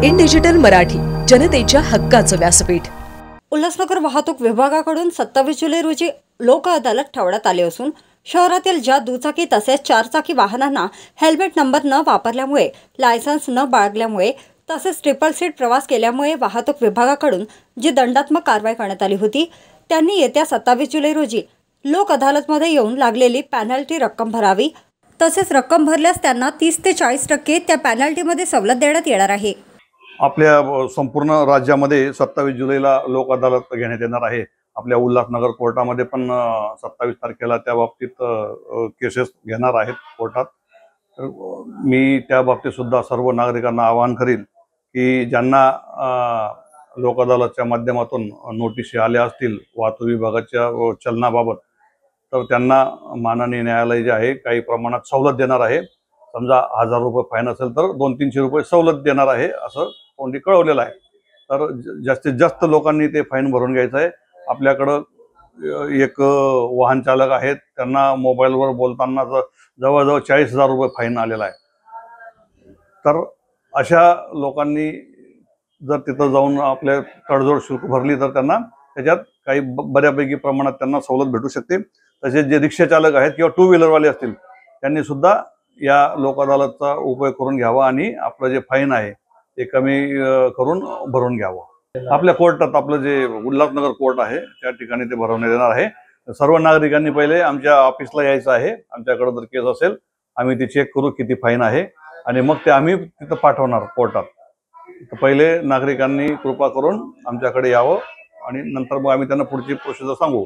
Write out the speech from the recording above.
In digital Marathi, जनतेच्या हक्काचं व्यासपीठ। उल्हासनगर वाहतूक विभागाकडून 27 जुलै रोजी लोक अदालत ठेवण्यात आली असून शहरातील ज्या दुचाकी तसेच चारचाकी वाहनांना हेल्मेट नंबर न वापरल्यामुळे, लायसन्स न बाळगल्यामुळे तसेच ट्रिपल सीट प्रवास केल्यामुळे वाहतूक विभागाकडून जी दंडात्मक कारवाई करण्यात आली होती, त्यांनी येत्या 27 जुलै रोजी लोक अदालतमध्ये येऊन लागलेली पेनल्टी रक्कम भरावी। तसेच रक्कम भरल्यास त्यांना 30 ते 40% त्या पेनल्टीमध्ये सवलत देण्यात येणार आहे। आपल्या संपूर्ण राज्यामध्ये 27 जुलैला लोक अदालत घेण्यात येणार आहे। आपल्या उल्हासनगर कोर्टामध्ये पण 27 तारखेला त्या बाबतीत केसेस घेणार आहेत कोर्टात। मी त्या बाबतीत सुद्धा सर्व नागरिकांना आवाहन करीन की ज्यांना लोक अदालतच्या माध्यमातून नोटीस आल्या असतील वाहतूक विभागाच्या चलनाबाबत, तर त्यांना माननीय न्यायालय जे आहे काही प्रमाणात सवलत देणार आहे। समजा 1000 रुपये फाईन असेल तर 200-300 रुपये सवलत देणार आहे असं कोणी कळवलेलं आहे। तर जास्तीत जास्त लोकांनी ते फाईन भरून घ्यायचं आहे। आपल्याकडं एक वाहन चालक आहेत, त्यांना मोबाईलवर बोलताना जवळजवळ 40,000 रुपये फाईन आलेला आहे। तर अशा लोकांनी जर तिथं जाऊन आपल्या तडजोड शुल्क भरली तर त्यांना त्याच्यात काही बऱ्यापैकी प्रमाणात त्यांना सवलत भेटू शकते। तसेच जे रिक्षा चालक आहेत किंवा टू व्हीलरवाले असतील त्यांनी सुद्धा या लोक अदालतचा उपयोग करून घ्यावा आणि आपलं जे फाईन आहे ते कमी करून भरून घ्यावं। आपल्या कोर्टात आपलं जे उल्हासनगर कोर्ट आहे त्या ठिकाणी ते भरवण्यात येणार आहे। सर्व नागरिकांनी पहिले आमच्या ऑफिसला यायचं आहे। आमच्याकडे जर केस असेल आम्ही ती चेक करू किती फाईन आहे आणि मग ते आम्ही तिथं पाठवणार कोर्टात। तर पहिले नागरिकांनी कृपा करून आमच्याकडे यावं आणि नंतर मग आम्ही त्यांना पुढची प्रोसिजर सांगू।